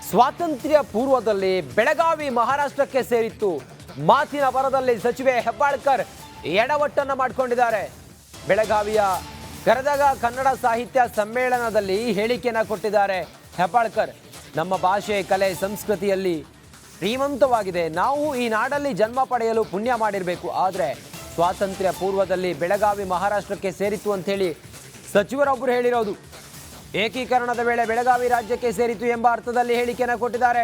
ಸ್ವಾತಂತ್ರ್ಯ ಪೂರ್ವದಲ್ಲಿ ಬೆಳಗಾವಿ ಮಹಾರಾಷ್ಟ್ರಕ್ಕೆ ಸೇರಿತ್ತು. ಮಾತಿನ ಬರದಲ್ಲಿ ಸಚಿವೆ ಹೆಬ್ಬಾಳ್ಕರ್ ಎಡವಟ್ಟನ್ನು ಮಾಡಿಕೊಂಡಿದ್ದಾರೆ. ಬೆಳಗಾವಿಯ ಕರೆದಾಗ ಕನ್ನಡ ಸಾಹಿತ್ಯ ಸಮ್ಮೇಳನದಲ್ಲಿ ಹೇಳಿಕೆಯನ್ನು ಕೊಟ್ಟಿದ್ದಾರೆ ಹೆಬ್ಬಾಳ್ಕರ್. ನಮ್ಮ ಭಾಷೆ, ಕಲೆ, ಸಂಸ್ಕೃತಿಯಲ್ಲಿ ಶ್ರೀಮಂತವಾಗಿದೆ. ನಾವು ಈ ನಾಡಲ್ಲಿ ಜನ್ಮ ಪಡೆಯಲು ಪುಣ್ಯ ಮಾಡಿರಬೇಕು. ಆದರೆ ಸ್ವಾತಂತ್ರ್ಯ ಪೂರ್ವದಲ್ಲಿ ಬೆಳಗಾವಿ ಮಹಾರಾಷ್ಟ್ರಕ್ಕೆ ಸೇರಿತ್ತು ಅಂತ ಹೇಳಿ ಸಚಿವರೊಬ್ಬರು ಹೇಳಿರೋದು. ಏಕೀಕರಣದ ವೇಳೆ ಬೆಳಗಾವಿ ರಾಜ್ಯಕ್ಕೆ ಸೇರಿತು ಎಂಬ ಅರ್ಥದಲ್ಲಿ ಹೇಳಿಕೆಯನ್ನು ಕೊಟ್ಟಿದ್ದಾರೆ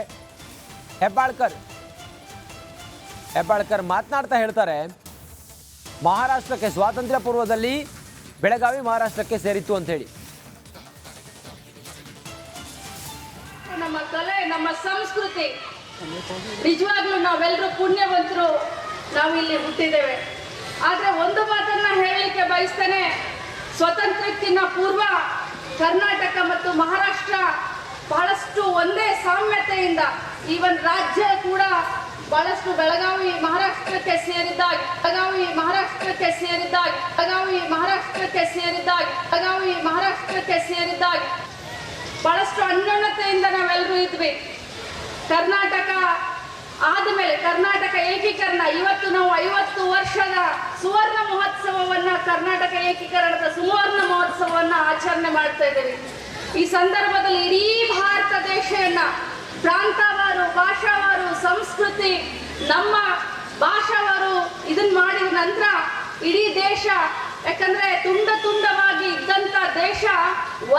ಹೆಬ್ಬಾಳ್ಕರ್ ಮಾತನಾಡ್ತಾ ಹೇಳ್ತಾರೆ, ಮಹಾರಾಷ್ಟ್ರಕ್ಕೆ ಸ್ವಾತಂತ್ರ್ಯ ಪೂರ್ವದಲ್ಲಿ ಬೆಳಗಾವಿ ಮಹಾರಾಷ್ಟ್ರಕ್ಕೆ ಸೇರಿತ್ತು ಅಂತ ಹೇಳಿ. ನಮ್ಮ ಕಲೆ, ನಮ್ಮ ಸಂಸ್ಕೃತಿ, ನಿಜವಾಗ್ಲೂ ನಾವೆಲ್ಲರೂ ಪುಣ್ಯವಂತರು. ನಾವಿಲ್ಲಿ ಹುಟ್ಟಿದ್ದೇವೆ. ಆದ್ರೆ ಒಂದು ಮಾತನ್ನ ಹೇಳಲಿಕ್ಕೆ ಬಯಸ್ತೇನೆ, ಸ್ವತಂತ್ರಕ್ಕಿಂತ ಪೂರ್ವ ಕರ್ನಾಟಕ ಮತ್ತು ಮಹಾರಾಷ್ಟ್ರ ಬಹಳಷ್ಟು ಒಂದೇ ಸಾಮ್ಯತೆಯಿಂದ, ಈವನ್ ರಾಜ್ಯ ಕೂಡ ಬಹಳಷ್ಟು ಬೆಳಗಾವಿ ಮಹಾರಾಷ್ಟ್ರಕ್ಕೆ ಸೇರಿದ್ದಾಗ ಬಹಳಷ್ಟು ಅನ್ಯೋನ್ಯತೆಯಿಂದ ನಾವೆಲ್ಲರೂ ಇದ್ವಿ. ಕರ್ನಾಟಕ ಆದಮೇಲೆ ಕರ್ನಾಟಕ ಏಕೀಕರಣ, ಇವತ್ತು ನಾವು 50 ವರ್ಷದ ಸುವರ್ಣ ಮಹೋತ್ಸವವನ್ನ, ಕರ್ನಾಟಕ ಏಕೀಕರಣದ ಸುವರ್ಣ ಮಹೋತ್ಸವವನ್ನ ಆಚರಣೆ ಮಾಡ್ತಾ ಇದ್ದೀವಿ. ಈ ಸಂದರ್ಭದಲ್ಲಿ ಇಡೀ ಭಾರತ ದೇಶವನ್ನ ಪ್ರಾಂತವಾರು, ಭಾಷಾವಾರು, ಸಂಸ್ಕೃತಿ, ನಮ್ಮ ಭಾಷಾವಾರು ಇದನ್ನ ಮಾಡಿದ ನಂತರ ಇಡೀ ದೇಶ, ಯಾಕಂದ್ರೆ ತುಂಡವಾಗಿ ಇದ್ದಂತ ದೇಶ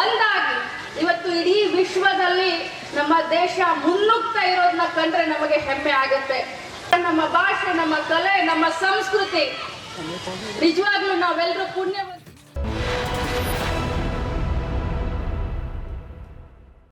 ಒಂದಾಗಿ ಇವತ್ತು ಇಡೀ ವಿಶ್ವದಲ್ಲಿ ನಮ್ಮ ದೇಶ ಮುನ್ನುಗ್ತಾ ಇರೋದನ್ನ ಕಂಡ್ರೆ ನಮಗೆ ಹೆಮ್ಮೆ ಆಗುತ್ತೆ. ನಮ್ಮ ಭಾಷೆ, ನಮ್ಮ ಕಲೆ, ನಮ್ಮ ಸಂಸ್ಕೃತಿ, ನಿಜವಾಗ್ಲೂ ನಾವೆಲ್ಲರೂ ಪುಣ್ಯವಂತ.